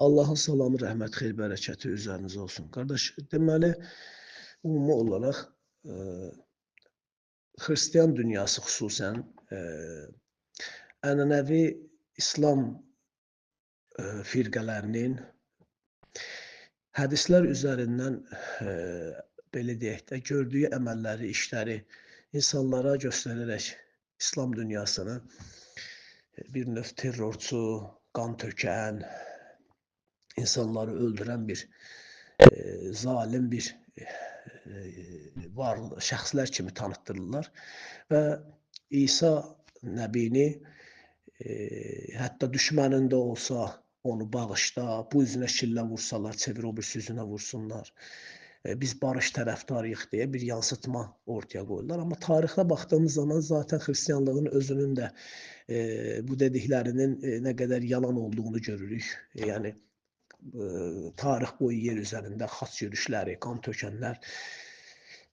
Allahın salamı, rəhmət, xeyir, bərəkəti üzərinizə olsun. Qardaş, deməli, ümumi olaraq xristian dünyası xüsusən ənənəvi İslam firqələrinin hədislər üzərindən belə deyək də, gördüyü əməlləri, işləri insanlara göstərərək İslam dünyasını bir növ terrorçu, qan tökən, insanları öldürən bir zalim bir şəxslər kimi tanıtdırırlar və İsa Nəbini hətta düşmənində olsa onu bağışla, bu üzünə şillə vursalar, çevir o birisi üzünə vursunlar. Biz barış tərəfdarıyıq deyə bir yansıtma ortaya qoyurlar. Amma tarixə baxdığımız zaman zaten xristianlığın özünün də bu dediklərinin nə qədər yalan olduğunu görürük. Yəni tarix boyu yer üzərində xaç yürüşləri, qan tökənlər,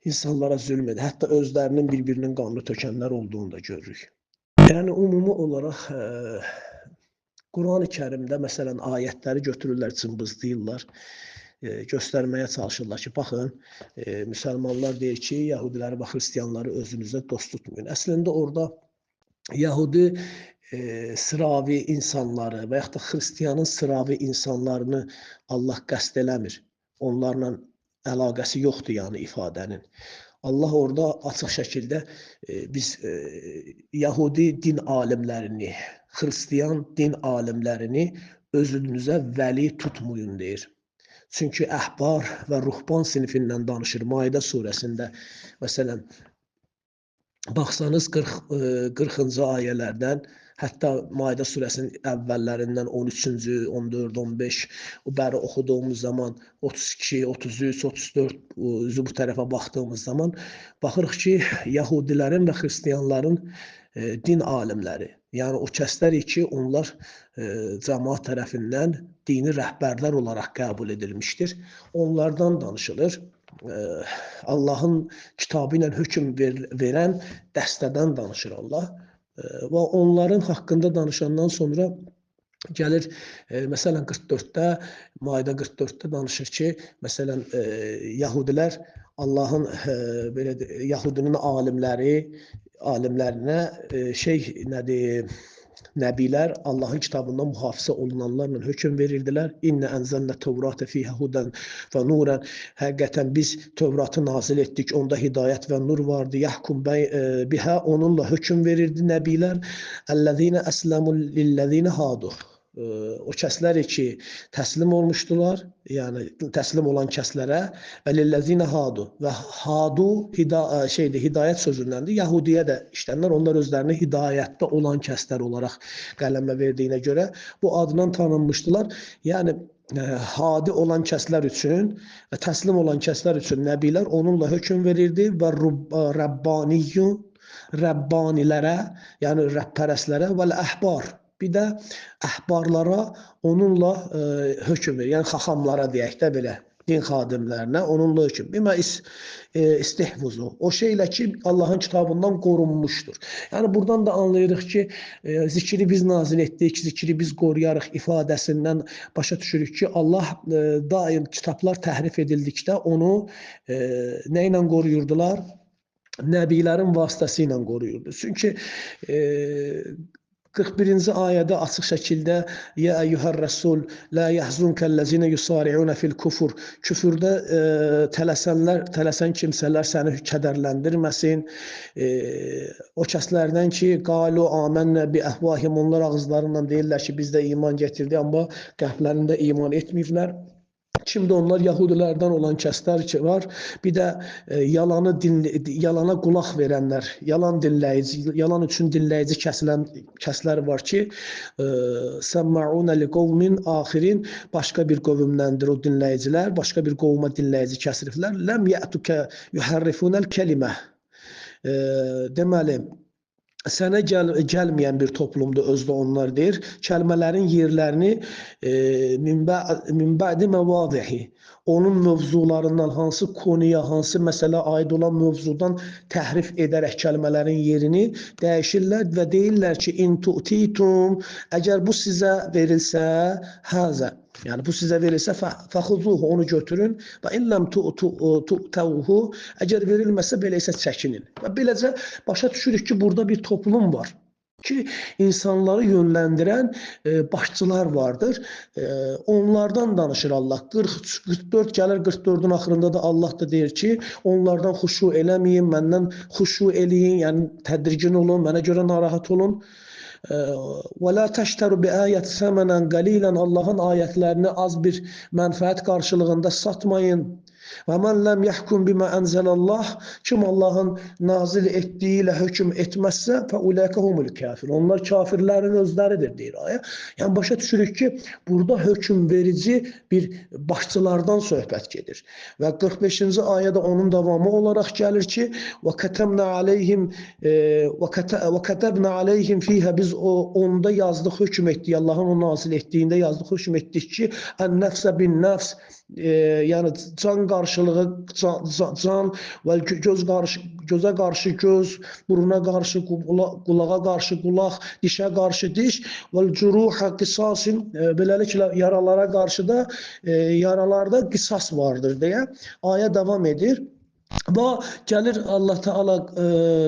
insanlara zülm edir. Hətta özlərinin bir-birinin qanını tökənlər olduğunu da görürük. Yəni ümumi olaraq Quran-ı Kərimdə məsələn ayətləri götürürlər, cımbızlayırlar, göstərməyə çalışırlar ki, baxın, müsəlmanlar deyir ki, Yahudiləri və xristianları özünüzə dost tutmayın. Əslində orada Yahudi sıravi insanları və yaxud da xristiyanın sıravi insanlarını Allah qəsd eləmir. Onlarla əlaqəsi yoxdur yəni ifadənin. Allah orada açıq şəkildə biz Yahudi din alimlərini, xristiyan din alimlərini özünüzə vəli tutmayın deyir. Çünki əhbar və ruhban sinifindən danışır. Maidə surəsində məsələn baxsanız 40-cı ayələrdən, hətta Maidə surəsinin əvvəllərindən 13-cü, 14, 15 o bəri oxuduğumuz zaman 32, 33, 34 bu tərəfə baxdığımız zaman baxırıq ki, Yahudilərin və xristiyanların din alimləri, yəni o kəslər ki, onlar cəmaat tərəfindən dini rəhbərlər olaraq qəbul edilmişdir. Onlardan danışılır. Allahın kitabı ilə hökm verən dəstədən danışır Allah və onların haqqında danışandan sonra gəlir, məsələn 44-də, Maidə 44-də danışır ki, məsələn Yahudilər Allahın belə Yahudinin alimlərinə Nəbilər Allahın kitabından mühafizə olunanlarla hökm verirdilər. İnnə ənzəlnə Tevratə fiyhə hudən və nurən. Həqiqətən biz Tevratı nazil etdik, onda hidayət və nur vardı. Yəhkum bihə, onunla hökm verirdi nəbilər. Əlləzinə əsləmu lilləzinə hadu. O kəslər ki, təslim olmuşdular, yəni təslim olan kəslərə və lilləzinə hadu və hadu hidayət sözündəndir. Yahudiyə də işlənlər, onlar özlərini hidayətdə olan kəslər olaraq qələmə verdiyinə görə bu adından tanınmışdılar. Yəni hadi olan kəslər üçün və təslim olan kəslər üçün nəbilər onunla hökm verirdi və Rəbbaniyyun, Rəbbanilərə, yəni rəbbpərəslərə və əhbar, bir də əhbarlara onunla hökm verir. Yəni xaxamlara deyək də belə, din xadimlərinə onunla hökm. Bimə istihvuzu. O şeylə ki, Allahın kitabından qorunmuşdur. Yəni buradan da anlayırıq ki, zikri biz nazil etdik, zikri biz qoruyarıq ifadəsindən başa düşürük ki, Allah daim kitablar təhrif edildikdə onu nə ilə qoruyurdular? Nəbilərin vasitəsilə qoruyurdu. Çünki 41-ci ayədə açıq şəkildə Ya əyyuhər rəsul, la yəhzunkəl-ləzinə yusari'unə fil-kufur. Küfürdə tələsən kimsələr səni kədərləndirməsin. O kəslərdən ki, qalu amənnə bi əhvahim, onlar ağızlarından deyirlər ki, biz də iman gətirdik, amma qəlblərində iman etməyiblər. Şimdi onlar Yahudilərdən olan kəslər ki var, bir də yalana qulaq verənlər, yalan üçün dinləyici kəslər var ki, səmma'unə li qovmin axirin, başqa bir qovmdəndir o dinləyicilər, başqa bir qovma dinləyici kəsriflər, ləm yə'tukə yuhərrifunəl kəlimə. Deməli, sənə gəlməyən bir toplumda özdə onlar deyir, kəlmələrin yerlərini min bə'di məvadihi, onun mövzularından hansı konuya, hansı məsələ aid olan mövzudan təhrif edərək kəlmələrin yerini dəyişirlər və deyirlər ki, in tu'titum, əgər bu sizə verilsə, həzə. Yəni bu sizə verilsə fəxuzuhu, onu götürün və in lam tu'tuhu, əgər verilməsə belə isə çəkinin. Və beləcə başa düşürük ki, burada bir toplum var ki, insanları yönləndirən başçılar vardır. Onlardan danışır Allah. 44 gəlir, 44-ün axırında da Allah da deyir ki, onlardan xuşu eləməyin, məndən xuşu eləyin, yəni tədirgin olun, mənə görə narahat olun. Və la təştəru bi ayət səmənən qalilən, Allahın ayətlərini az bir mənfəət qarşılığında satmayın. Və mən ləm yəhkum bimə ənzəlallah, kim Allahın nazil etdiyi ilə hökm etməzsə, fəuləykə humul kafir. Onlar kafirlərin özləridir, deyir ayə. Yəni başa düşürük ki, burada hökm verici bir başçılardan söhbət gedir. Və 45-ci ayədə onun davamı olaraq gəlir ki, və kətəbnə aleyhim fiyhə, biz onda yazdıq, hökm etdik, Allahın o nazil etdiyində yazdıq, hökm etdik ki, ən-nəfsə bin-nəfs, yəni can qarşılığı can və gözə qarşı göz, buruna qarşı qulağa qarşı qulaq, dişə qarşı diş və curuha qisasin, beləliklə yaralara qarşı da yaralarda qisas vardır deyə ayə davam edir. Və gəlir Allah Teala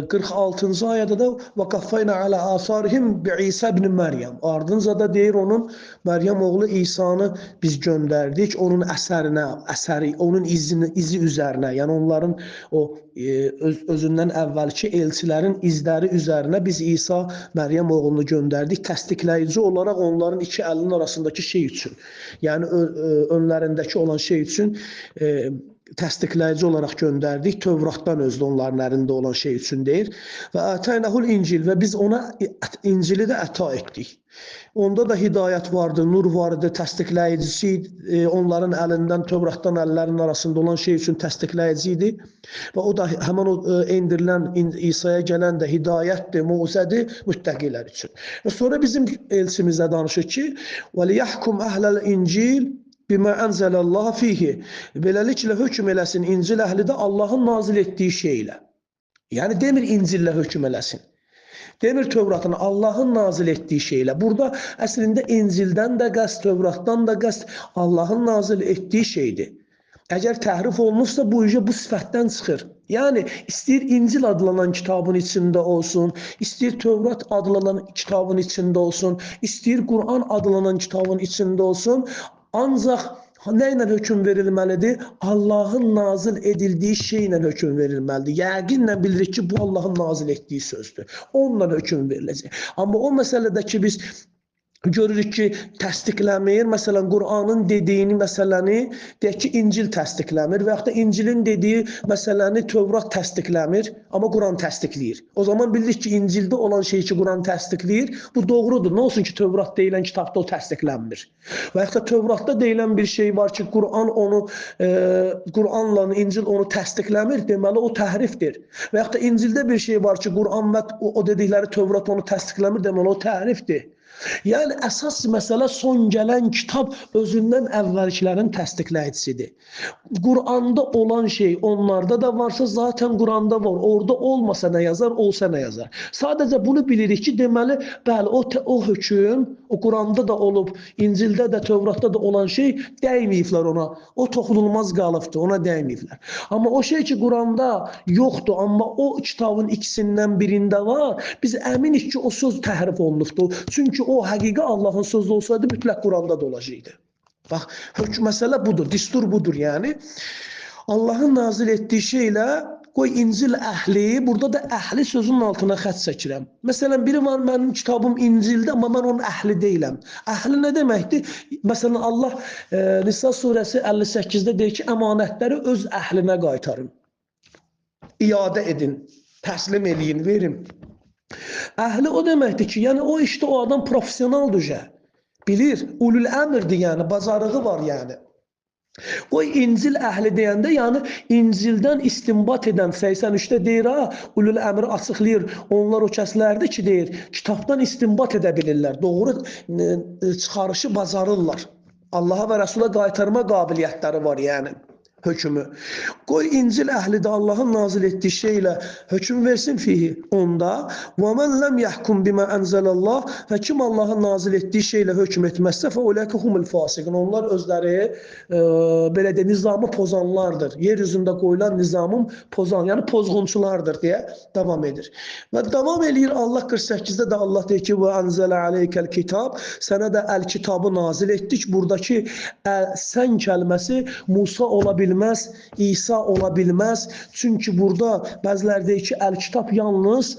46-cı ayədə də və qaffayna alə asarihim bi İsa ibn Məryəm. Ardınca da deyir onun Məryəm oğlu İsa'nı biz göndərdik onun əsəri, onun izi üzərinə, yəni onların o özündən əvvəlki elçilərin izləri üzərinə biz İsa Məryəm oğlunu göndərdik, təsdiqləyici olaraq onların iki əlinin arasındakı şey üçün, yəni önlərindəki olan şey üçün təsdiqləyici olaraq göndərdik. Tövratdan özdə onların əlində olan şey üçün deyir. Və ətəynəhul İncil, və biz ona İncili də əta etdik. Onda da hidayət vardı, nur vardı, təsdiqləyicisi onların əlindən, Tövratdan əllərinin arasında olan şey üçün təsdiqləyici idi. Və o da həmən o endirilən İsa'ya gələn də hidayətdir, mucizədir müttəqilər üçün. Və sonra bizim elçimizə danışır ki, və liyəhkum əhləl İncil bimə ənzəlallah fihi. Beləliklə hökm eləsin İncil əhli də Allahın nazil etdiyi şeylə. Yəni demir İncillə hökm eləsin. Demir Tövratın, Allahın nazil etdiyi şeylə. Burada əslində İncildən də qəsd, Tövratdan da qəsd Allahın nazil etdiyi şeydir. Əgər təhrif olunursa bu sifətdən çıxır. Yəni istəyir İncil adlanan kitabın içində olsun, istəyir Tövrat adlanan kitabın içində olsun, istəyir Quran adlanan kitabın içində olsun. Ancaq nə ilə hökm verilməlidir? Allahın nazil edildiyi şeylə hökm verilməlidir. Yəqinlə bilirik ki, bu Allahın nazil etdiyi sözdür. Onunla hökm veriləcək. Amma o məsələdə ki, biz görürük ki, təsdiqləmir. Məsələn, Quranın dediyini məsələni deyək ki, İncil təsdiqləmir və yaxud da İncilin dediyi məsələni Tövrat təsdiqləmir, amma Quran təsdiqləyir. O zaman bilirik ki, İncildə olan şey ki, Quran təsdiqləyir, bu doğrudur. Nə olsun ki, Tövrat deyilən kitabda o təsdiqlənmir. Və yaxud da Tövratda deyilən bir şey var ki, Quranla İncil onu təsdiqləmir, deməli o təhrifdir. Və yaxud da İncildə bir şey var ki, Quran və o dedikləri Tövrat onu təsdiqləmir, deməli o təhrifdir. Yəni əsas məsələ son gələn kitab özündən əvvəlkilərin təsdiqləyicisidir. Quranda olan şey onlarda da varsa zaten Quranda var. Orada olmasa nə yazar, olsa nə yazar. Sadəcə bunu bilirik ki, deməli, bəli, o hökm, o Quranda da olub, İncildə də, Tövratda da olan şey dəyməyiblər ona. O toxunulmaz qalıbdır, ona dəyməyiblər. Amma o şey ki, Quranda yoxdur, amma o kitabın ikisindən birində var, biz əminik ki, o söz təhrif olunubdur. Çünki o həqiqi Allahın sözü olsaydı mütləq Quranda da olacaqdı. Bax, məsələ budur, distur budur yəni. Allahın nazil etdiyi şeylə qoy İncil əhli, burada da əhli sözünün altına xətt çəkirəm. Məsələn, biri var mənim kitabım İncildə, amma mən onun əhli deyiləm. Əhli nə deməkdir? Məsələn, Allah Nisa surəsi 58-də deyir ki, əmanətləri öz əhlinə qaytarın. İadə edin, təslim edin, verin. Əhli o deməkdir ki, yəni o işdə o adam professionaldır, bilir, ulul əmrdir, yəni bacarığı var yəni. O İncil əhli deyəndə, yəni İncildən istinbat edən 83-də deyir, ulul əmri açıqlayır, onlar o kəslərdir ki, deyir, kitabdan istinbat edə bilirlər, doğru çıxarışı bacarırlar. Allaha və Rəsula qaytarma qabiliyyətləri var yəni. Hökmü. Qoy İncil əhli də Allahın nazil etdiyi şeylə hökm versin fihi onda. Və mən ləm yəhkum bimə ənzəlallah və kim Allahın nazil etdiyi şeylə hökm etməzsə fəuləki humul fasiqun. Onlar özləri belə də nizamı pozanlardır. Yeryüzündə qoyulan nizamın pozan, yəni pozğunçulardır deyə davam edir. Və davam eləyir Allah 48-də də Allah deyir ki və ənzələ aleykel kitab, sənə də əl-kitabı nazil etdik. Buradakı sən kəlməsi Musa ola bilməz. İsa ola bilməz. Çünki burada bəziləri deyir ki, əl-kitab yalnız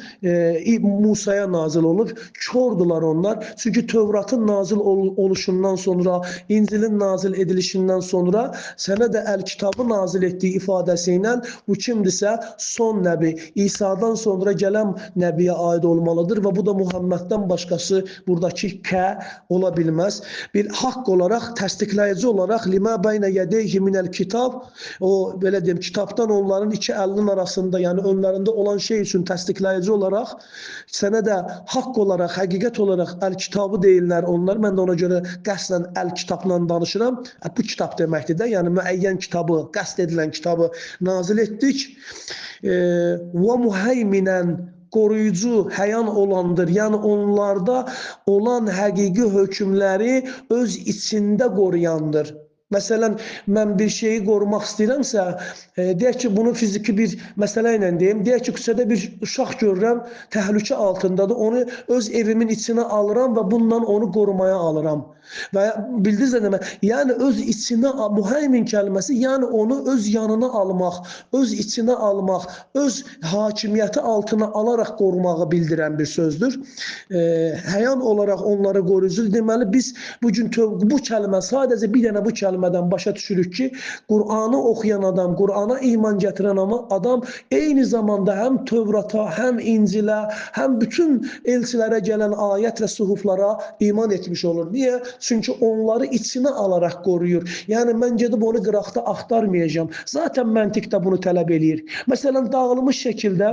Musaya nazil olub. Kördular onlar. Çünki Tövratın nazil oluşundan sonra, İncilin nazil edilişindən sonra sənə də əl-kitabı nazil etdiyi ifadəsi ilə bu kimdirsə son nəbi, İsa'dan sonra gələn nəbiyə aid olmalıdır və bu da Muhammeddən başqası buradakı ola bilməz. Bir haqq olaraq, təsdiqləyici olaraq limə bəynə yədeyhi minəl kitab, o belə deyim, kitabdan onların iki əlinin arasında, yəni önlərində olan şey üçün təsdiqləyici olaraq sənə də haqq olaraq, həqiqət olaraq əl-kitabı deyirlər onlar. Mən də ona görə qəsdən əl-kitabla danışıram. Bu kitab deməkdir də, yəni müəyyən kitabı, qəsd edilən kitabı nazil etdik. Və muheyminən, qoruyucu, həyan olandır. Yəni onlarda olan həqiqi hökmləri öz içində qoruyandır. Məsələn, mən bir şeyi qorumaq istəyirəmsə, deyək ki, bunu fiziki bir məsələ ilə deyim. Deyək ki, küçədə bir uşaq görürəm, təhlükə altındadır. Onu öz evimin içinə alıram və bundan onu qorumaya alıram. Və bildiniz nə demək? Yəni öz içinə, muheymin kəlməsi, yəni onu öz yanına almaq, öz içinə almaq, öz hakimiyyəti altına alaraq qorumağı bildirən bir sözdür. Həyan olaraq onları qoruyucu. Deməli, biz bugün bu kəlmə, sadəcə bir dənə bu kəlmədən başa düşürük ki, Qur'anı oxuyan adam, Qur'ana iman gətirən adam eyni zamanda həm Tövrata, həm İncilə, həm bütün elçilərə gələn ayət və suhuflara iman etmiş olur. Niyə? Çünki onları içinə alaraq qoruyur. Yəni, mən gedib onu qıraqda axtarmayacağım. Zaten məntiq də bunu tələb eləyir. Məsələn, dağılmış şəkildə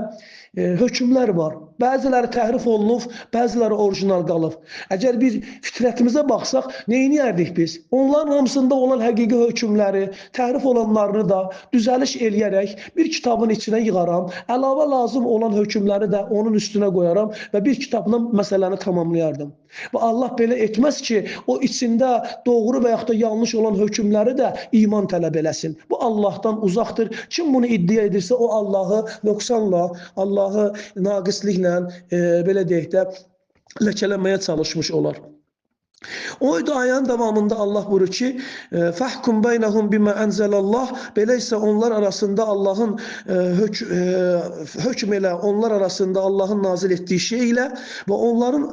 hökmlər var. Bəziləri təhrif olunub, bəziləri orijinal qalıb. Əgər bir fitrətimizə baxsaq, neyniyərdik biz? Onların hamısında olan həqiqi hökmləri, təhrif olanlarını da düzəliş eləyərək bir kitabın içinə yığaram. Əlavə lazım olan hökmləri də onun üstünə qoyaram və bir kitabla məsələni tamamlayardım. Və Allah belə etməz ki, o içində doğru və yaxud da yanlış olan hökmləri də iman tələb eləsin. Bu Allahdan uzaqdır. Kim bunu iddia edirsə, o Allahı nöqsanla, Allahı naqisliklə, belə deyək də, ləkələməyə çalışmış olar. O ayənin davamında Allah buyurur ki, fəhkum beynəhum bimə ənzəlallah, belə isə onlar arasında Allahın hökm elə, onlar arasında Allahın nazil etdiyi şey ilə və onların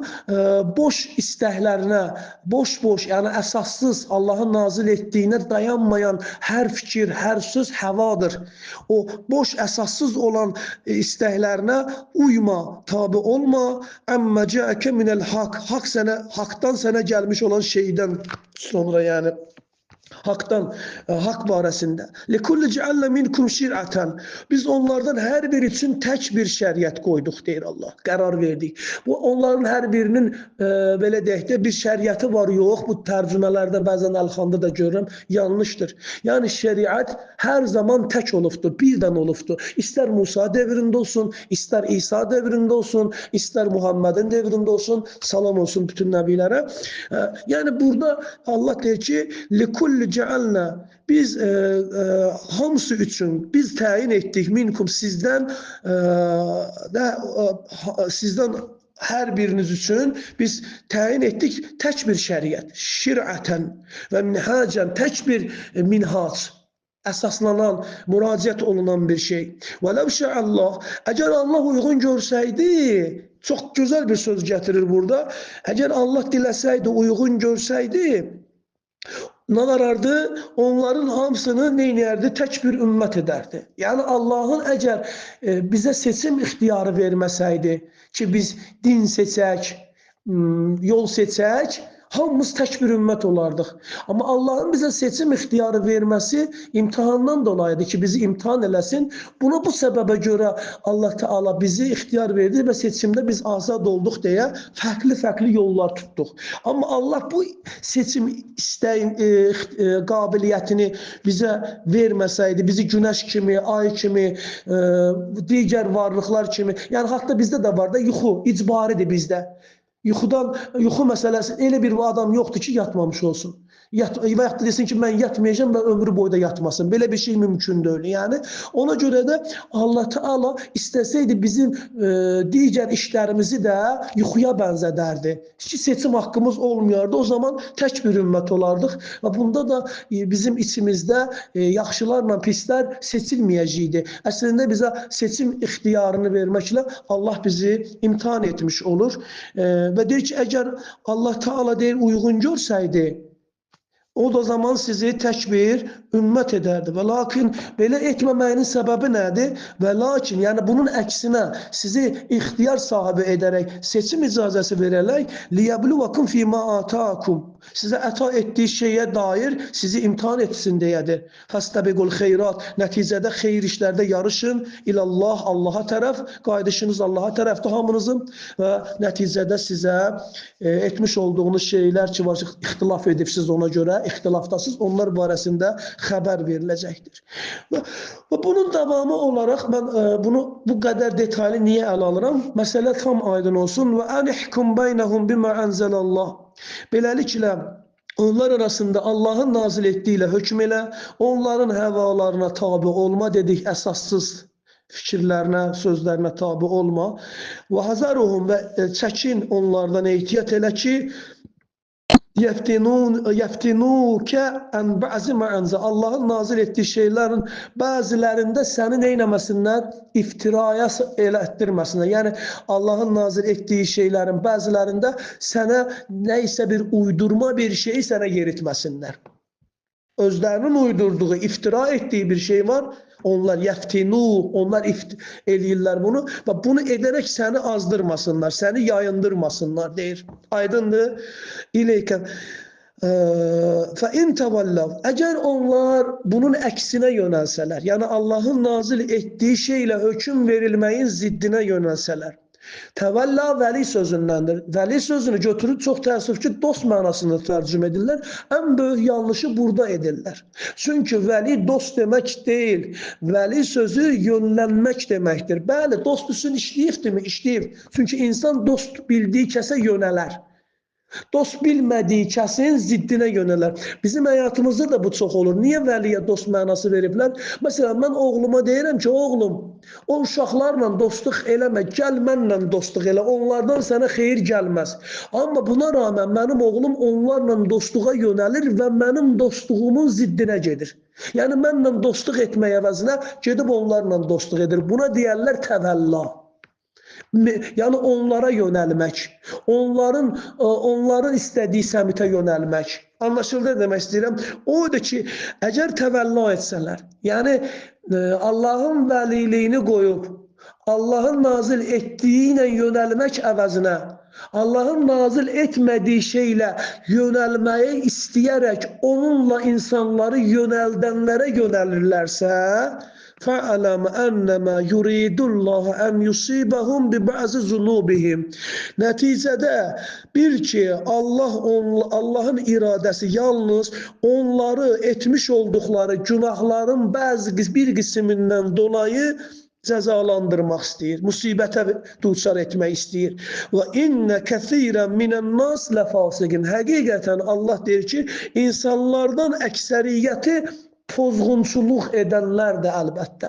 boş istəklərinə, boş-boş, yəni əsassız Allahın nazil etdiyinə dayanmayan hər fikir, hər söz həvadır. O boş, əsassız olan istəklərinə uyma, tabi olma. Əmmə cəəkə minəl haqq, haqdan sənə gəlmiş olan şeydən sonra, yəni haqdan, haqq barəsində. Likulli cəallə minkum şir'atan. Biz onlardan hər biri üçün tək bir şəriət qoyduq, deyir Allah. Qərar verdik. Bu onların hər birinin belə deyək də bir şəriəti var, yox. Bu tərcümələrdə bəzən Əlxanda da görürəm, yanlışdır. Yəni şəriət hər zaman tək olubdur, birdən olubdur. İstər Musa devrində olsun, istər İsa devrində olsun, istər Muhammedin devrində olsun, salam olsun bütün nəbilərə. Yəni burada Allah deyir ki, likulli cəalnə, biz hamısı üçün biz təyin etdik minkum sizdən hər biriniz üçün biz təyin etdik tək bir şəriət, şir'ətən və minhacən, tək bir minhac, əsaslanan, müraciət olunan bir şey. Və ləv şəallah, əgər Allah uyğun görsəydi, çox gözəl bir söz gətirir burada, əgər Allah diləsəydi, uyğun görsəydi, nə varardı? Onların hamısını neynəyərdi? Tək bir ümmət edərdi. Yəni Allahın əgər bizə seçim ixtiyarı verməsəydi ki, biz din seçək, yol seçək, Hamımız tək bir ümmət olardıq. Amma Allahın bizə seçim ixtiyarı verməsi imtahandan dolayıdır ki, bizi imtahan eləsin. Buna bu səbəbə görə Allah Teala bizi ixtiyar verdi və seçimdə biz azad olduq deyə fərqli-fərqli yollar tutduq. Amma Allah bu seçim istəyin, qabiliyyətini bizə verməsəydi, bizi günəş kimi, ay kimi, digər varlıqlar kimi, yəni hatta bizdə də var da yuxu, icbaridir bizdə. Yuxu məsələsi elə bir adam yoxdur ki, yatmamış olsun. Və yaxud da desin ki, mən yatmayacağım və ömrü boyda yatmasın. Belə bir şey mümkün deyil. Yəni, ona görə də Allah Teala istəsəydi bizim digər işlərimizi də yuxuya bənzədərdi. Ki, seçim haqqımız olmayardı. O zaman tək bir ümmət olardıq. Və bunda da bizim içimizdə yaxşılarla pislər seçilməyəcəkdi. Əslində bizə seçim ixtiyarını verməklə Allah bizi imtihan etmiş olur. Və deyir ki, əgər Allah Teala deyir, uyğun görsəydi, o da zaman sizi tək bir ümmət edərdi. Və lakin belə etməməyinin səbəbi nədir? Və lakin, yəni bunun əksinə sizi ixtiyar sahibi edərək, seçim icazəsi verərək, liyəbluvakum fīmə ataakum, sizə əta etdiyi şeyə dair sizi imtihan etsin deyədir. Fəstəbiqul xeyrat, nəticədə xeyir işlərdə yarışın, ilallah, Allaha tərəf, qayıdışınız Allaha tərəfdir hamınızın və nəticədə sizə etmiş olduğunuz şeylər ki, var, ixtilaf edibsiz ona görə, ixtilafdasınız, onlar barəsində xəbər veriləcəkdir. Və bunun davamı olaraq mən bunu bu qədər detaylı niyə ələ alıram? Məsələ tam aydın olsun. Və anihkum beynəhum bimə ənzəlallah. Beləliklə, onlar arasında Allahın nazil etdiyi ilə hökm elə, onların həvalarına tabi olma dedik, əsassız fikirlərinə, sözlərinə tabi olma. Və hazəruhum və çəkin onlardan ehtiyat elə ki, yəftinukə ən bəzi mə'ənzə. Allahın nazil etdiyi şeylərin bəzilərində səni neynəməsinlər? İftiraya elətdirməsinlər. Yəni, Allahın nazil etdiyi şeylərin bəzilərində sənə nəysə bir uydurma bir şeyi sənə yeritməsinlər. Özlərinin uydurduğu, iftira etdiyi bir şey var. Onlar yəftinu, onlar eləyirlər bunu və bunu edərək səni azdırmasınlar, səni yayındırmasınlar deyir. Aydındır? İleykə fəin təvallav. Əgər onlar bunun əksinə yönəlsələr, yəni Allahın nazil etdiyi şeylə hökm verilməyin ziddinə yönəlsələr, təvəlla vəli sözündəndir. Vəli sözünü götürüb çox təəssüf ki, dost mənasını tərcüm edirlər. Ən böyük yanlışı burada edirlər. Çünki vəli dost demək deyil. Vəli sözü yönlənmək deməkdir. Bəli, dost üçün işləyibdirmi? İşləyib. Çünki insan dost bildiyi kəsə yönələr. Dost bilmədiyi kəsin ziddinə yönələr. Bizim həyatımızda da bu çox olur. Niyə vəliyə dost mənası veriblər? Məsələn, mən oğluma deyirəm ki, oğlum, o uşaqlarla dostluq eləmə, gəl mənlə dostluq elə, onlardan sənə xeyir gəlməz. Amma buna rağmen mənim oğlum onlarla dostluğa yönəlir və mənim dostluğumun ziddinə gedir. Yəni, mənlə dostluq etmək əvəzinə gedib onlarla dostluq edir. Buna deyərlər təvəlla. Yəni onlara yönəlmək, onların istədiyi səmtə yönəlmək. Anlaşıldı demək istəyirəm. Odur ki, əgər təvəlla etsələr, yəni Allahın vəliliyini qoyub, Allahın nazil etdiyi ilə yönəlmək əvəzinə, Allahın nazil etmədiyi şeylə yönəlməyi istəyərək onunla insanları yönəldənlərə yönəlirlərsə, فَعَلَمَ أَنَّمَا يُرِيدُ اللّٰهَ أَنْ يُصِيبَهُمْ بِبَعْزِ ذُنُوبِهِمْ. Nəticədə bir ki, Allahın iradəsi yalnız onları etmiş olduqları günahların bir qismindən dolayı cəzalandırmaq istəyir, musibətə duçar etmək istəyir. Və innə kəthirən minən-nas ləfasiqin. Həqiqətən Allah deyir ki, insanlardan əksəriyyəti pozğunçuluq edənlər də əlbəttə.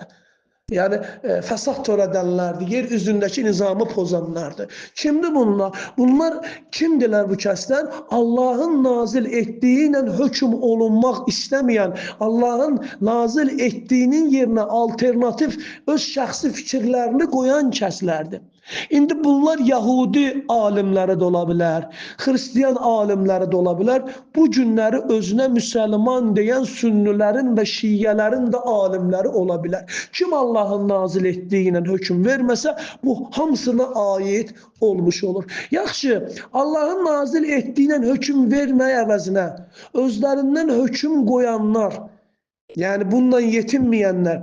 Yəni, fəsad törədənlərdir, yer üzündəki nizamı pozanlardır. Kimdir bunlar? Bunlar kimdirlər bu kəslər? Allahın nazil etdiyi ilə hökm olunmaq istəməyən, Allahın nazil etdiyinin yerinə alternativ öz şəxsi fikirlərini qoyan kəslərdir. İndi bunlar Yahudi alimləri də ola bilər, Xristiyan alimləri də ola bilər. Bu günləri özünə müsəlman deyən sünnilərin və şiyyələrin də alimləri ola bilər. Kim Allahın nazil etdiyi ilə hökm verməsə, bu hamısına aid olmuş olur. Yaxşı, Allahın nazil etdiyi ilə hökm verməyə əvəzinə özlərindən hökm qoyanlar, yəni bununla yetinməyənlər,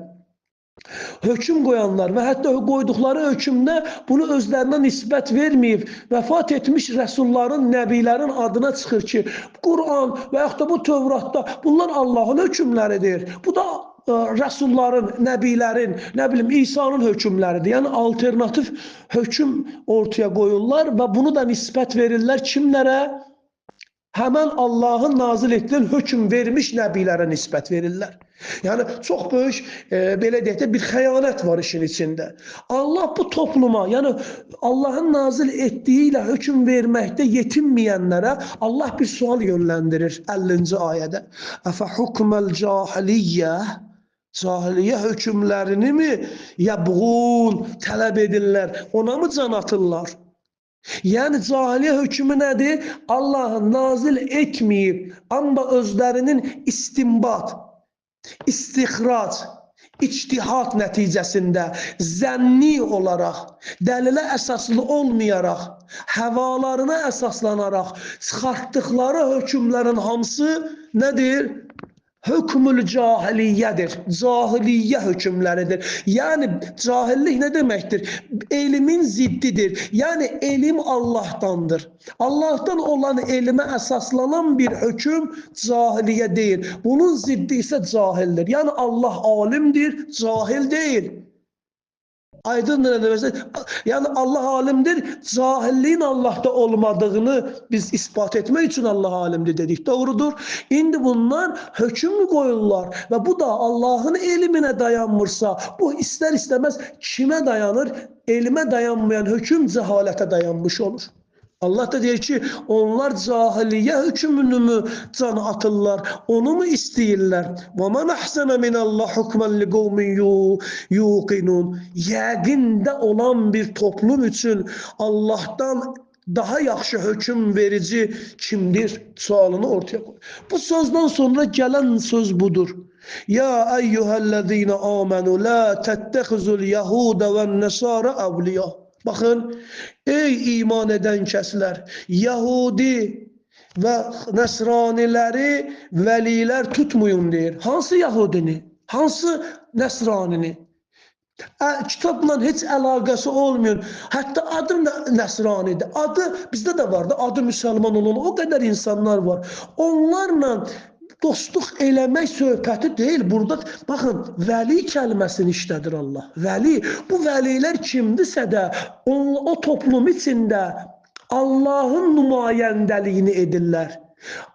hökm qoyanlar və hətta qoyduqları hökmdə bunu özlərinə nisbət verməyib, vəfat etmiş rəsulların, nəbilərin adına çıxır ki, Quran və yaxud da bu Tövratda bunlar Allahın hökmləridir. Bu da rəsulların, nəbilərin, nə bilim, İsa'nın hökmləridir. Yəni alternativ hökm ortaya qoyurlar və bunu da nisbət verirlər kimlərə? Həmən Allahın nazil etdiyi hökm vermiş nəbilərə nisbət verirlər. Yəni çox böyük belə deyək də bir xəyanət var işin içində. Allah bu topluma, yəni Allahın nazil etdiyi ilə hökm verməkdə yetinməyənlərə Allah bir sual yönləndirir 50-ci ayədə. Əfə hukməl cahiliyyə, cahiliyyə hökmlərini mi yəbğun tələb edirlər, ona mı can atırlar? Yəni cahiliyyə hökmü nədir? Allahın nazil etməyib, amma özlərinin istinbat, istixrac, ictihad nəticəsində zənni olaraq, dəlilə əsaslı olmayaraq, həvalarına əsaslanaraq çıxartdıqları hökmlərin hamısı nədir? Hökmül cahiliyyədir, cahiliyyə hökmləridir. Yəni cahillik nə deməkdir? Elmin ziddidir. Yəni elm Allahdandır. Allahdan olan elmə əsaslanan bir hökm cahiliyyə deyil. Bunun ziddi isə cahildir. Yəni Allah alimdir, cahil deyil. Aydındır nə demək? Yəni Allah alimdir, cahilliyin Allahda olmadığını biz isbat etmək üçün Allah alimdir dedik. Doğrudur. İndi bunlar hökm qoyurlar və bu da Allahın elminə dayanmırsa, bu istər istəməz kimə dayanır? Elmə dayanmayan hökm cəhalətə dayanmış olur. Allah da deyir ki, onlar cahiliyyə hökmünü mü can atırlar, onu mu istəyirlər? وَمَنْ أَحْسَنَ مِنَ اللّٰهِ حُكْمًا لِقَوْمٍ يُوقِنُونَ. Yəqində olan bir toplum üçün Allah'tan daha yaxşı hökm verici kimdir? Sualını ortaya koy. Bu sözden sonra gelen söz budur. Ya eyyühellezine amenu la tettehizul yehude ve nesara evliya. Bakın, ey iman eden kəslər, Yahudi və Nəsraniləri vəlilər tutmayın deyir. Hansı Yahudini? Hansı Nəsranini? Kitabla heç əlaqəsi olmuyor. Hətta adı Nəsranidir. Adı bizdə də var da, adı müsəlman olan o qədər insanlar var. Onlarla dostluq eləmək söhbəti deyil. Burada baxın, vəli kəlməsini işlədir Allah. Vəli. Bu vəlilər kimdirsə də o toplum içində Allahın nümayəndəliyini edirlər.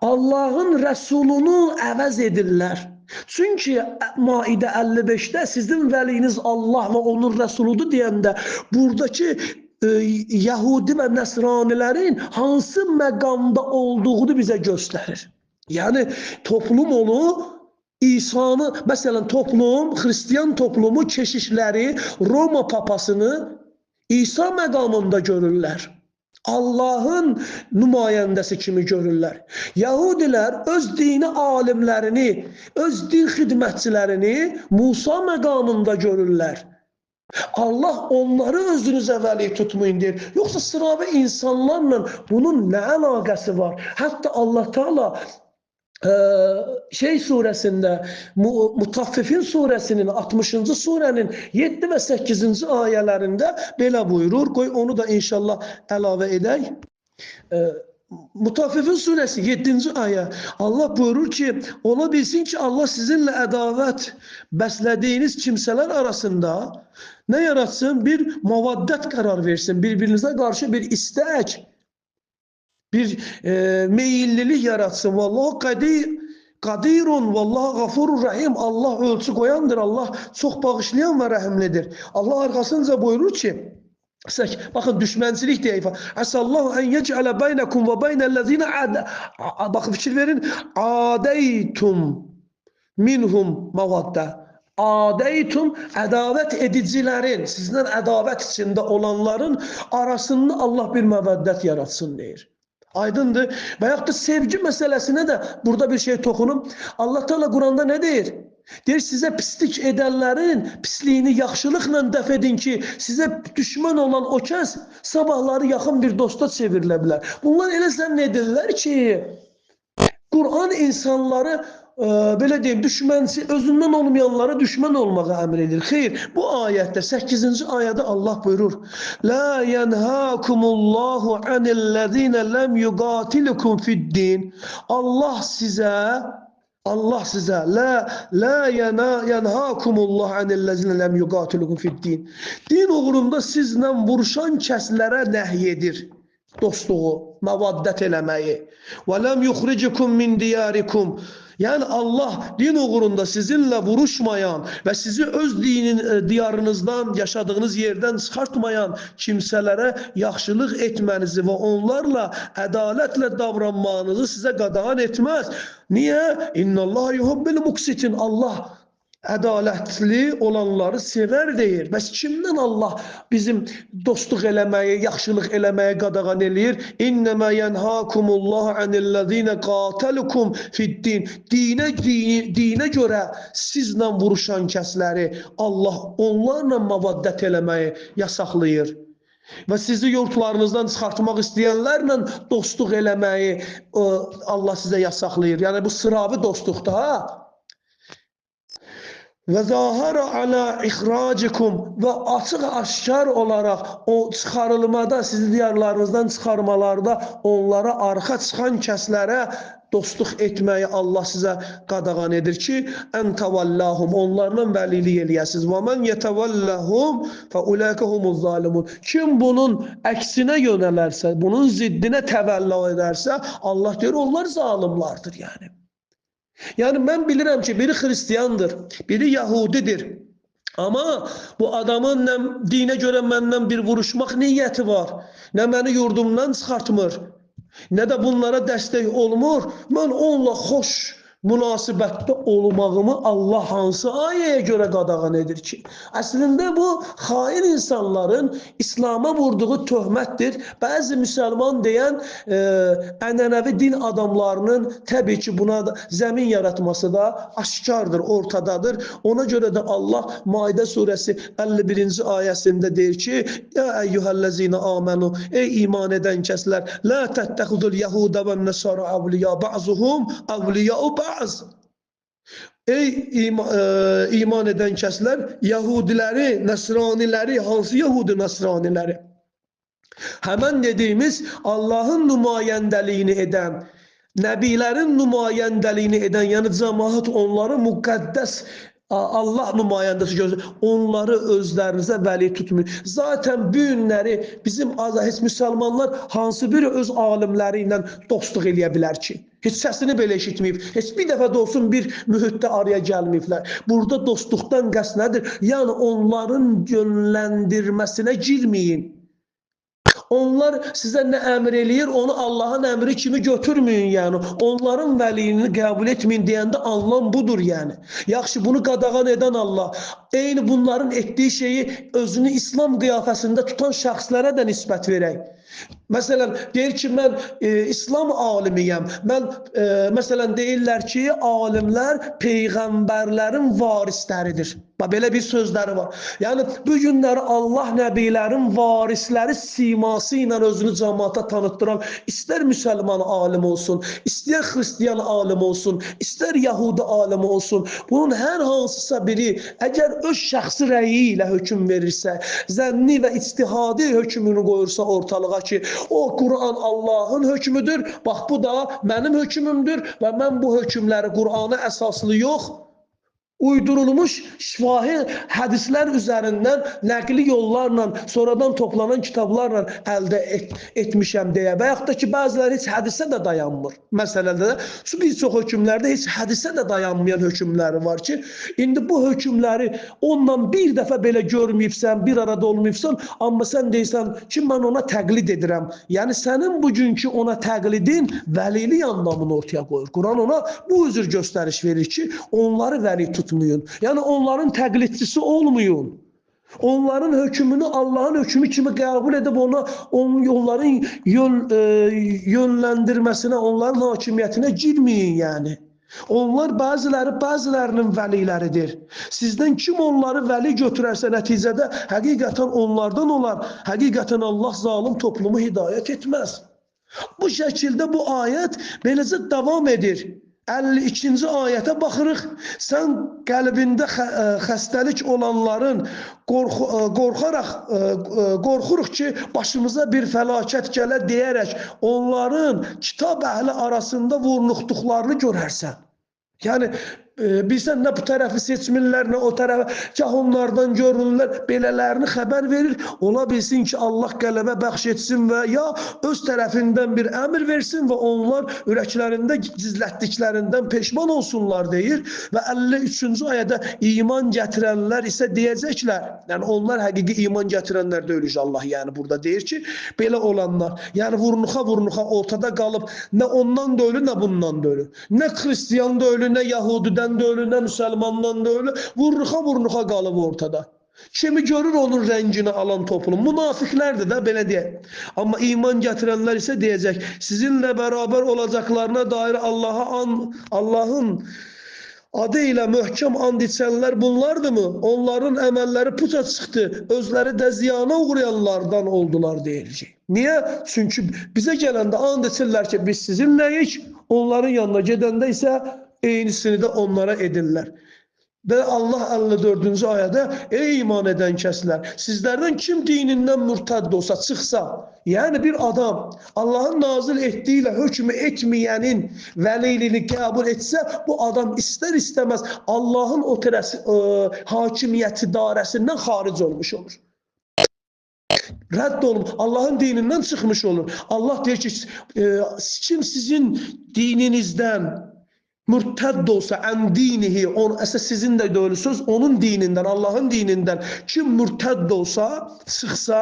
Allahın rəsulunu əvəz edirlər. Çünki Maidə 55-də sizin vəliniz Allah və onun rəsuludur deyəndə buradakı Yahudi və Nəsranilərin hansı məqamda olduğunu bizə göstərir. Yəni toplum onu İsa'nı, məsələn toplum, Hristiyan toplumu keşişləri, Roma papasını İsa məqamında görürlər. Allahın nümayəndəsi kimi görürlər. Yahudilər öz dini alimlərini, öz din xidmətçilərini Musa məqamında görürlər. Allah onları özünüzə vəli tutmayın deyir. Yoxsa sıravi insanlarla bunun nə əlaqəsi var? Hətta Allah Teala surəsində, Mutaffifin surəsinin 60-cı surənin 7 və 8-ci ayələrində belə buyurur. Qoy onu da inşallah əlavə edək. Mutaffifin surəsi 7-ci ayə. Allah buyurur ki, ola bilsin ki Allah sizinlə ədavət bəslədiyiniz kimsələr arasında nə yaratsın? Bir mavaddət qərar versin. Bir-birinizə qarşı bir istək, bir meyillilik yaratsın. Vallahu qadirun, vallahu gafurur rahim. Allah ölçü qoyandır. Allah çox bağışlayan və rəhimlidir. Allah arxasınca buyurur ki, bakın düşmənçilik deyək. Əsallahu ən yec'alə beynəkum və beynəl-ləzīnə bakın fikir verin. Adeytum minhum mavaddə. adeytum, ədavət edicilərin, sizdən ədavət içində olanların arasında Allah bir məvəddət yaratsın deyir. Aydındır. Və yaxud da sevgi məsələsinə də burada bir şey toxunum. Allah Teala Quranda nə deyir? Deyir, sizə pislik edənlərin pisliyini yaxşılıqla dəf edin ki, sizə düşmən olan o kəs sabahları yaxın bir dosta çevrilə bilər. Bunlar elə zənn edirlər ki, Quran insanları belə deyim, düşmənçi, özündən olmayanlara düşmən olmağa əmr edir. Xeyr, bu ayətdə 8-ci ayədə Allah buyurur: "La yenhakumullahu anillezine lem yuqatilukum fid-din." Allah sizə la yenhakumullahu anillezine lem yuqatilukum fid-din. Din uğrunda sizlə vuruşan kəslərə nəhy edir. Dostluğu, məvaddət eləməyi. Və ləm yuxricukum min diyarikum. Yəni Allah din uğrunda sizinlə vuruşmayan və sizi öz diyarınızdan, yaşadığınız yerdən çıxartmayan kimsələrə yaxşılıq etmənizi və onlarla ədalətlə davranmanızı sizə qadağan etməz. Niyə? İnnallah yuhibbil muqsitin. Allah ədalətli olanları sevər deyir. Bəs kimdən Allah bizim dostluq eləməyi, yaxşılıq eləməyi qadağan eləyir? İnnəmə yenhakumullahu anillezine qatalukum fid-din. Dinə görə sizlə vuruşan kəsləri Allah onlarla məvaddət eləməyi yasaqlayır. Və sizi yurtlarınızdan çıxartmaq istəyənlərlə dostluq eləməyi Allah sizə yasaqlayır. Yəni bu sıravi dostluqda, ha? Və zahara ala ixracikum, və açıq aşkar olaraq o çıxarılmada, sizi diyarlarınızdan çıxarmalarda onlara arxa çıxan kəslərə dostluq etməyi Allah sizə qadağan edir ki, ən təvəllahum, onlarla vəlilik eləyəsiniz. Və mən yetəvəllahum fə uləykə humuz zalimun. Kim bunun əksinə yönələrsə, bunun ziddinə təvəllah edərsə, Allah deyir, onlar zalimlardır yəni. Yəni mən bilirəm ki, biri xristiyandır, biri yahudidir. Amma bu adamın nə dinə görə məndən bir vuruşmaq niyyəti var, nə məni yurdumdan çıxartmır, nə də bunlara dəstək olmur. Mən onunla xoş münasibətdə olmağımı Allah hansı ayəyə görə qadağan edir ki? Əslində bu xain insanların İslam'a vurduğu töhmətdir. Bəzi müsəlman deyən ənənəvi din adamlarının təbii ki buna zəmin yaratması da aşkardır, ortadadır. Ona görə də Allah Maidə surəsi 51-ci ayəsində deyir ki, ya əyyuhəllezine amenu, ey iman edən kəslər, la təttəxudul yahuda və nəsara avliya, ba'zuhum avliya'u ba'z. Ey iman edən kəslər, Yahudiləri, Nəsraniləri, hansı Yahudi Nəsraniləri? Həmən dediyimiz Allahın nümayəndəliyini edən, nəbilərin nümayəndəliyini edən, yəni cəmaət onları müqəddəs Allah nümayəndəsi gözləyir. Onları özlərinizə vəli tutmayın. Zaten bu günləri bizim heç müsəlmanlar hansı biri öz alimləri ilə dostluq eləyə bilər ki? Heç səsini belə eşitməyib, heç bir dəfə də olsun bir mühitdə araya gəlməyiblər. Burada dostluqdan qəsd nədir? Yəni onların yönləndirməsinə girməyin. Onlar sizə nə əmr eləyir, onu Allahın əmri kimi götürməyin, yəni. Onların vəliyini qəbul etməyin deyəndə anlam budur, yəni. Yaxşı, bunu qadağan edən Allah, eyni bunların etdiyi şeyi özünü İslam qiyafəsində tutan şəxslərə də nisbət verək. Məsələn, deyir ki, mən İslam alimiyəm. Məsələn, deyirlər ki, alimlər peyğəmbərlərin varisləridir. Belə bir sözləri var. Yəni, bu günləri Allah nəbilərin varisləri siması ilə özünü cəmaata tanıtdıran, istər müsəlman alim olsun, istər xristiyan alim olsun, istər yahudi alim olsun, bunun hər hansısa biri, əgər öz şəxsi rəyi ilə hökm verirsə, zənni və ictihadi hökmünü qoyursa ortalığa ki, o Quran Allahın hökmüdür, bax bu da mənim hökmümdür və mən bu hökmləri Qurana əsaslı yox, uydurulmuş şifahi hədislər üzərindən nəqli yollarla, sonradan toplanan kitablarla əldə etmişəm deyə. Və yaxud da ki, bəziləri heç hədisə də dayanmır. Məsələdə bir çox hökmlərdə heç hədisə də dayanmayan hökmləri var ki, indi bu hökmləri ondan bir dəfə belə görməyibsən, bir arada olmayıbsan, amma sən deyirsən ki, mən ona təqlid edirəm. Yəni, sənin bugünkü ona təqlidin vəlilik anlamını ortaya qoyur. Quran ona bu üzr göstəriş verir ki, onları vəli tutmayın. tutmayın. Yəni onların təqlidçisi olmayın. Onların hökmünü Allah'ın hökmü kimi qəbul edib onların yönləndirməsinə, onların hakimiyyətinə girməyin yəni. Onlar bəzilərinin vəliləridir. Sizdən kim onları vəli götürərsə nəticədə həqiqətən onlardan olar. Həqiqətən Allah zalim toplumu hidayət etməz. Bu şəkildə bu ayət beləcə davam edir. 52-ci ayətə baxırıq. Sən qəlbində xəstəlik olanların qorxuruq ki, başımıza bir fəlakət gələ deyərək onların kitab əhli arasında vurnuxduqlarını görərsən. Yəni bilsən nə bu tərəfi seçmirlər, nə o tərəfi, gah onlardan görürlər, belələrini xəbər verir. Ola bilsin ki, Allah qələbə bəxş etsin və ya öz tərəfindən bir əmr versin və onlar ürəklərində gizlətdiklərindən peşman olsunlar deyir. Və 53-cü ayədə iman gətirənlər isə deyəcəklər. Yəni onlar həqiqi iman gətirənlər deyil Allah. Yəni burada deyir ki, belə olanlar, yəni vurnuxa ortada qalıb, nə ondan da ölü, nə bundan da ölü. Nə Xristiyan da ölü, nə Yahudidən da ölü, nə müsəlmandan da ölü, vurnuxa qalıb ortada. Kimi görür onun rəngini alan toplum. Münafiqlərdir də, belə deyək. Amma iman gətirənlər isə deyəcək, sizinlə bərabər olacaqlarına dair Allahın adı ilə möhkəm and içənlər bunlardırmı? Onların əməlləri puça çıxdı, özləri də ziyana uğrayanlardan oldular deyilecek. Niyə? Çünki bizə gələndə and içirlər ki, biz sizinləyik, onların yanına gedəndə isə eynisini də onlara edirlər. Və Allah 54-cü ayədə, ey iman edən kəslər, sizlərdən kim dinindən mürtədd olsa, çıxsa, yəni bir adam Allahın nazil etdiyi ilə hökm etməyənin vəliliyini qəbul etsə, bu adam istər-istəməz Allahın o hakimiyyəti dairəsindən xaric olmuş olur. Rədd olunur, Allahın dinindən çıxmış olur. Allah deyir ki, kim sizin dininizdən mürtədd olsa, ən dinihi, əsas sizin də deyilsiniz, onun dinindən, Allahın dinindən kim mürtədd olsa, çıxsa,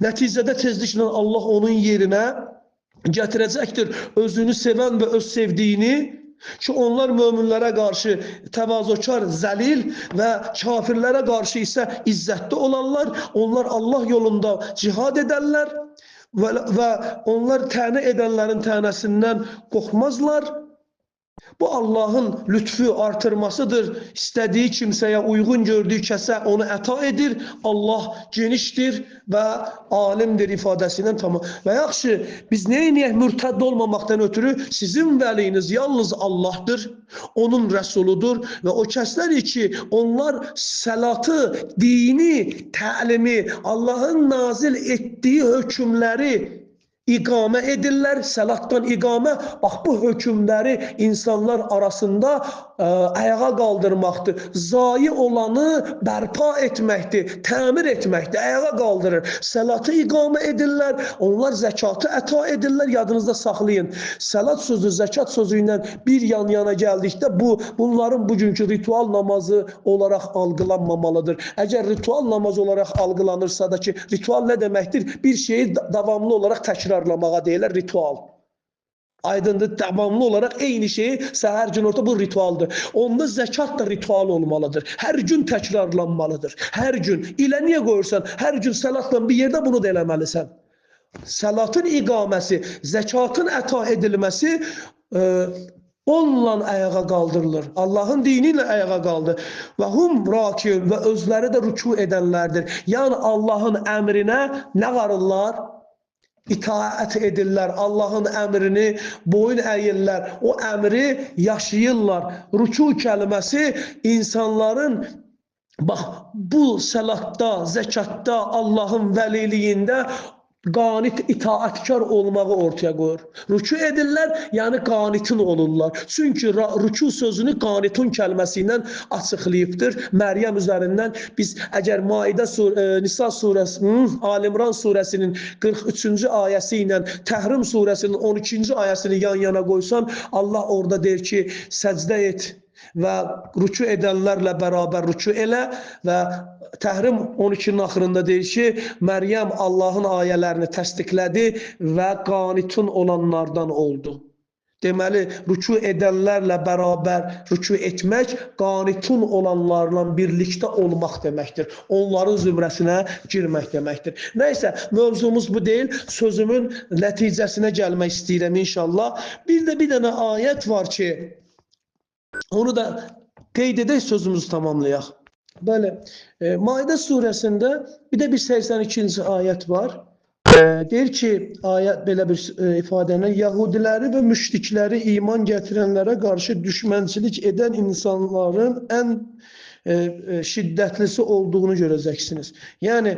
nəticədə tezliklə Allah onun yerinə gətirəcəkdir özünü sevən və öz sevdiyini ki, onlar möminlərə qarşı təvazökar, zəlil və kafirlərə qarşı isə izzətli olanlar, onlar Allah yolunda cihad edərlər və onlar tənə edənlərin tənəsindən qorxmazlar. Bu Allahın lütfü artırmasıdır. İstədiyi kimsəyə uyğun gördüyü kəsə onu əta edir. Allah genişdir və alimdir ifadəsilə tamam. Və yaxşı, biz neyiniyək mürtədd olmamaqdan ötürü? Sizin vəliyiniz yalnız Allahdır, onun rəsuludur və o kəslər ki, onlar səlatı, dini, təlimi, Allahın nazil etdiyi hökmləri İqamə edirlər, səlatdan iqamə, bax bu hökmləri insanlar arasında ayağa qaldırmaqdır. Zayi olanı bərpa etməkdir, təmir etməkdir, ayağa qaldırır. Səlatı iqamə edirlər, onlar zəkatı əta edirlər, yadınızda saxlayın. Səlat sözü, zəkat sözü ilə bir yan-yana gəldikdə bunların bugünkü ritual namazı olaraq algılanmamalıdır. Əgər ritual namaz olaraq algılanırsa da ki, ritual nə deməkdir? Bir şeyi davamlı olaraq təkrarlamağa deyirlər ritual. Aydındır, davamlı olaraq eyni şeyi səhər gün orta bu ritualdır. Onda zəkat da ritual olmalıdır. Hər gün təkrarlanmalıdır. Hər gün. İlə niyə qoyursan? Hər gün səlatla bir yerdə bunu da eləməlisən. Səlatın iqaməsi, zəkatın əta edilməsi onunla ayağa qaldırılır. Allahın dini ilə ayağa qaldır. Və hum rakiyun və özləri də rüku edənlərdir. Yəni Allahın əmrinə nə varırlar? İtaət edirlər, Allahın əmrini boyun əyirlər, o əmri yaşayırlar. Rüku kəlməsi insanların bax bu səlatda, zəkatda, Allahın vəliliyində qanit, itaətkar olmağı ortaya qoyur. Rüku edirlər, yəni qanitin olurlar. Çünki rüku sözünü qanitun kəlməsi ilə açıqlayıbdır. Məryəm üzərindən biz əgər Nisa surəsinin, Ali-İmran surəsinin 43-cü ayəsi ilə Təhrim surəsinin 12-ci ayəsini yan-yana qoysan, Allah orada deyir ki, səcdə et və rüku edənlərlə bərabər rüku elə və Təhrim 12-nin axırında deyir ki, Məryəm Allahın ayələrini təsdiqlədi və qanitun olanlardan oldu. Deməli, rüku edənlərlə bərabər rüku etmək, qanitun olanlarla birlikdə olmaq deməkdir. Onların zümrəsinə girmək deməkdir. Nəysə, mövzumuz bu deyil. Sözümün nəticəsinə gəlmək istəyirəm inşallah. Bir dənə ayət var ki, onu da qeyd edək, sözümüzü tamamlayaq. Bəli, Maidə surəsində bir 82-ci ayət var. Deyir ki, ayət belə bir ifadəni, Yahudiləri və müşrikləri iman gətirənlərə qarşı düşmənçilik edən insanların ən şiddətlisi olduğunu görəcəksiniz. Yəni,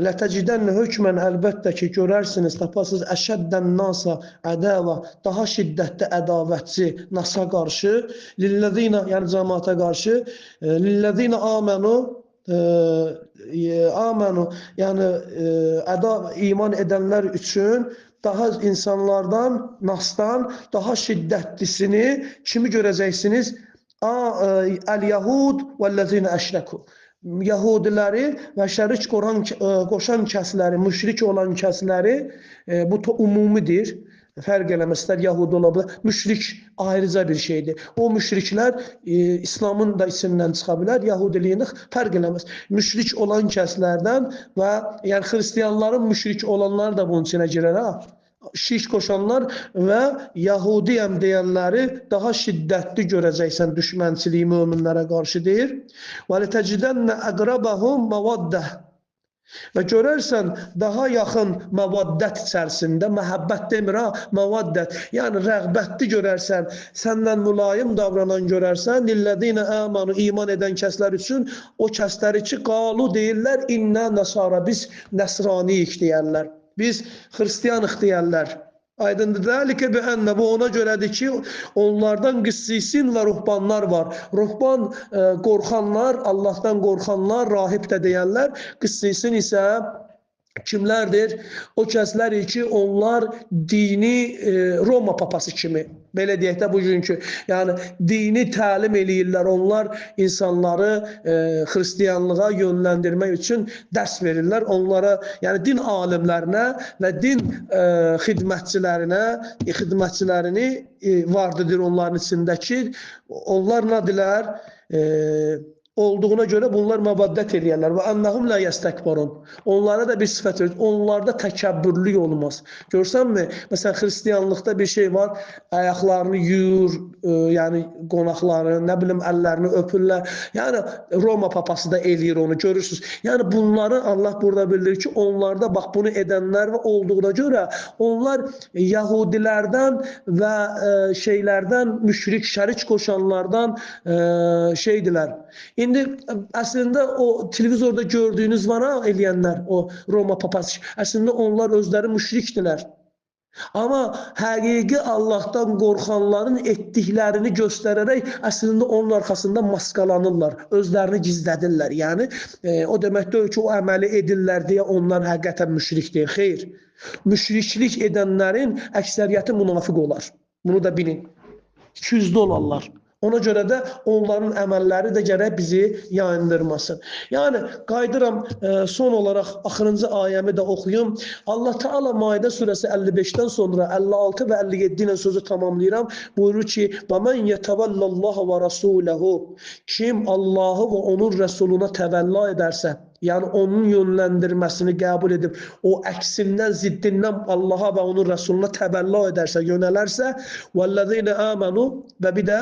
lətəcidənlə hökmən əlbəttə ki, görərsiniz, tapasınız, əşəddən nasa ədəva, daha şiddətli ədavətçi nasa qarşı, lilləzina, yəni cəmaata qarşı, lilləzina amənu, yəni iman edənlər üçün daha insanlardan, nasdan daha şiddətlisini kimi görəcəksiniz? Əl-Yahud vəl-ləzina əşrəku. Yahudiləri və şərik qoşan kəsləri, müşrik olan kəsləri, bu umumidir. Fərq eləməz, istər Yahudi ola bilər, müşrik ayrıca bir şeydir. O müşriklər İslamın da içindən çıxa bilər, Yahudiliyin fərq eləməz. Müşrik olan kəslərdən və yəni xristiyanların müşrik olanlar da bunun içinə girər. Şirk qoşanlar və Yahudiyəm deyənləri daha şiddətli görəcəksən düşmənçiliyi möminlərə qarşı deyir. Və lətəcidənnə əqrəbəhum məvaddə. Və görərsən, daha yaxın məvaddət içərisində, məhəbbət demir, məvaddət, yəni rəğbətli görərsən, səndən mülayim davranan görərsən, lillədinə əmanu, iman edən kəslər üçün, o kəsləri ki, qalu deyirlər, innə nəsara, biz nəsraniyik deyərlər, biz xristiyanıq deyərlər. Aydındır. Dəlikə bi ənnə, bu ona görədir ki, onlardan qıssisin və ruhbanlar var. Ruhban qorxanlar, Allahdan qorxanlar, rahib də deyənlər, qıssisin isə kimlərdir? O kəslər ki, onlar dini Roma papası kimi, belə deyək də bugünkü, yəni dini təlim eləyirlər, onlar insanları xristiyanlığa yönləndirmək üçün dərs verirlər, onlara, yəni din alimlərinə və din xidmətçilərini vardır onların içindəki, onlar nədirlər? Olduğuna görə bunlar məvaddət eləyərlər və ennəhum la yəstəkbarun. Onlara da bir sifət verir. Onlarda təkəbbürlük olmaz. Görsənmi? Məsələn, xristiyanlıqda bir şey var. Ayaqlarını yuyur, yəni qonaqları, nə bilim, əllərini öpürlər. Yəni Roma papası da eləyir onu, görürsünüz. Yəni bunları Allah burada bildirir ki, onlarda bax bunu edənlər olduğuna görə onlar Yahudilərdən və şeylərdən, müşrik, şərik qoşanlardan şeydilər. İndi əslində o televizorda gördüyünüz var eləyənlər, o Roma papası, əslində onlar özləri müşrikdilər. Amma həqiqi Allahdan qorxanların etdiklərini göstərərək əslində onun arxasında maskalanırlar, özlərini gizlədirlər. Yəni o demək deyil ki, o əməli edirlər deyə onlar həqiqətən müşrik deyil. Xeyr, müşriklik edənlərin əksəriyyəti münafiq olar. Bunu da bilin. 200'də olarlar. Ona görə də onların əməlləri də gərək bizi yayındırmasın. Yəni, qaydıram, son olaraq axırıncı ayəmi də oxuyum. Allah Teala Maidə surəsi 55-dən sonra 56 və 57 ilə sözü tamamlayıram. Buyurur ki, وَمَنْ يَتَوَلَّ اللّٰهَ وَرَسُولَهُ Kim Allahı və onun rəsuluna təvəlla edərsə, yəni onun yönləndirməsini qəbul edib, o əksindən, ziddindən Allaha və onun rəsuluna təvəlla edərsə, yönələrsə, وَالَّذِينَ آمَنُوا və bir də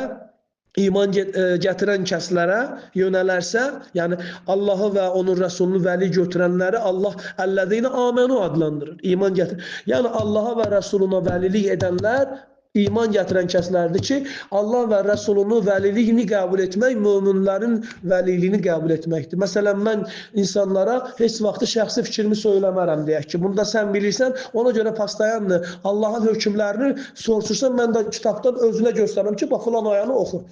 iman gətirən kəslərə yönələrsə, yəni Allahı və onun rəsulunu vəli götürənləri Allah əllədiyinə amenu adlandırır, iman gətirir. Yəni Allaha və rəsuluna vəlilik edənlər iman gətirən kəslərdir ki, Allah və rəsulunu vəliliyini qəbul etmək, möminlərin vəliliyini qəbul etməkdir. Məsələn, mən insanlara heç vaxtı şəxsi fikrimi söyləmərəm deyək ki, bunu da sən bilirsən, ona görə pastayandır. Allahın hökmlərini soruşursan, mən də kitabdan özünə göstərəm ki, bax, filan ayanı oxu.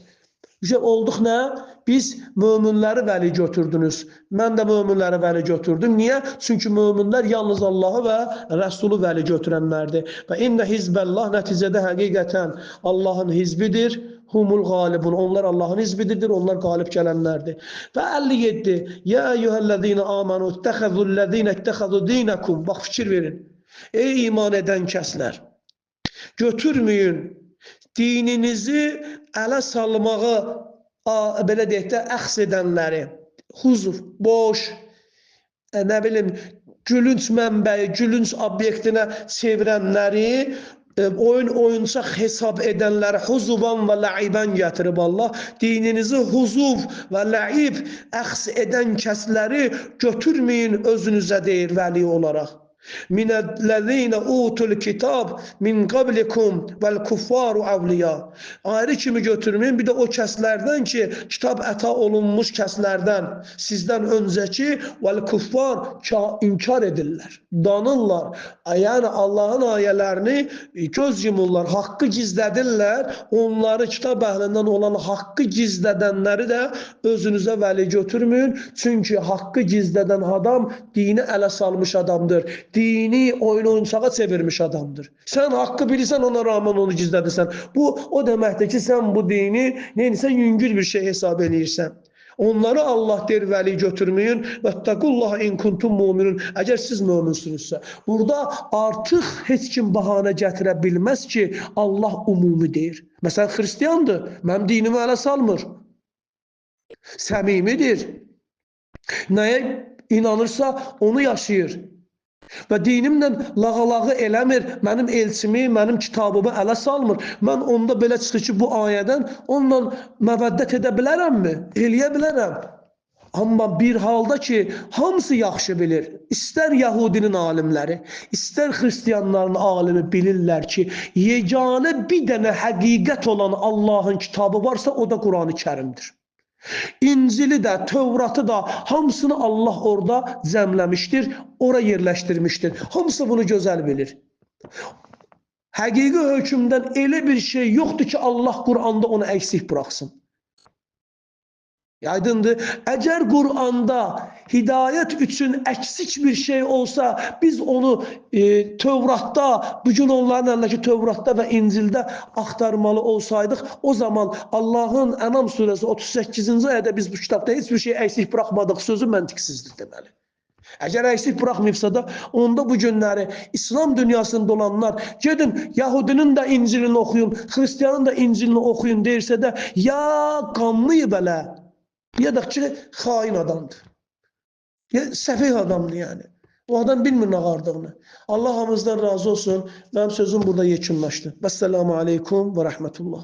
Olduq nə? Biz möminləri vəli götürdünüz. Mən də möminləri vəli götürdüm. Niyə? Çünki möminlər yalnız Allahı və Rəsulu vəli götürənlərdir. Və innə hizbəllah nəticədə həqiqətən Allahın hizbidir. Humul qalibun. Onlar Allahın hizbidir, onlar qalib gələnlərdir. Və 57. Yə əyyuhəl-ləzīnə amanu ittəxəzullezîne ittəxəzu dînekum. Bax, fikir verin. Ey iman edən kəslər, götürməyin dininizi ələ salmağı, belə deyək də, əxs edənləri, huzur, boş, nə bilim, gülünç mənbəyi, gülünç obyektinə çevirənləri, oyuncaq hesab edənləri huzuvan və ləibən gətirib Allah. Dininizi huzuv və ləib əxs edən kəsləri götürməyin özünüzə deyir vəli olaraq. Minəl-ləzīnə utul kitab min qablikum vəl kuffaru avliya. Ayrı kimi götürməyin, bir də o kəslərdən ki, kitab əta olunmuş kəslərdən, sizdən öncəki vəl kuffar inkar edirlər, danırlar. Yəni Allahın ayələrini göz yumurlar, haqqı gizlədirlər. Onları kitab əhlindən olan haqqı gizlədənləri də özünüzə vəli götürməyin. Çünki haqqı gizlədən adam dini ələ salmış adamdır. Dini oyuncağa çevirmiş adamdır. Sən haqqı bilirsən, ona rağmen onu gizlədirsən. Bu, o deməkdir ki, sən bu dini neysə yüngül bir şey hesab edirsən. Onları Allah der vəli götürməyin. Vəttəqullaha in kuntum mu'minun. Əgər siz möminsünüzsə. Burada artıq heç kim bahanə gətirə bilməz ki, Allah umumi deyir. Məsələn, xristiyandır, mənim dinimi ələ salmır. Səmimidir. Nəyə inanırsa, onu yaşayır. Və dinimlə lağalağı eləmir, mənim elçimi, mənim kitabımı ələ salmır. Mən onda belə çıxır ki, bu ayədən onunla məvəddət edə bilərəmmi? Eləyə bilərəm. Amma bir halda ki, hamısı yaxşı bilir. İstər Yahudinin alimləri, istər xristiyanların alimi bilirlər ki, yeganə bir dənə həqiqət olan Allahın kitabı varsa, o da Qur'an-ı Kərimdir. İncili də, Tövratı da hamısını Allah orada cəmləmişdir, ora yerləşdirmişdir. Hamısı bunu gözəl bilir. Həqiqi hökmdən elə bir şey yoxdur ki, Allah Qur'anda onu əksik buraxsın. Aydındır. Əgər Qur'anda hidayət üçün əksik bir şey olsa, biz onu Tövratda, bugün onların əlindəki Tövratda və İncildə axtarmalı olsaydıq, o zaman Allahın Ənam surəsi 38-ci ayədə biz bu kitabda heç bir şey əksik buraxmadıq sözü məntiqsizdir deməli. Əgər əksik buraxmayıbsa da, onda bu günləri İslam dünyasında olanlar gedin Yahudinin də İncilini oxuyun, Xristiyanın da İncilini oxuyun deyirsə də, ya qanlıyıb elə, ya da ki, xain adamdır. Ya səfih adamdır yəni. O adam bilmir nə qardığını. Allah hamımızdan razı olsun. Mənim sözüm burada yekunlaşdı. Vəssalamu aleykum və rəhmətullah.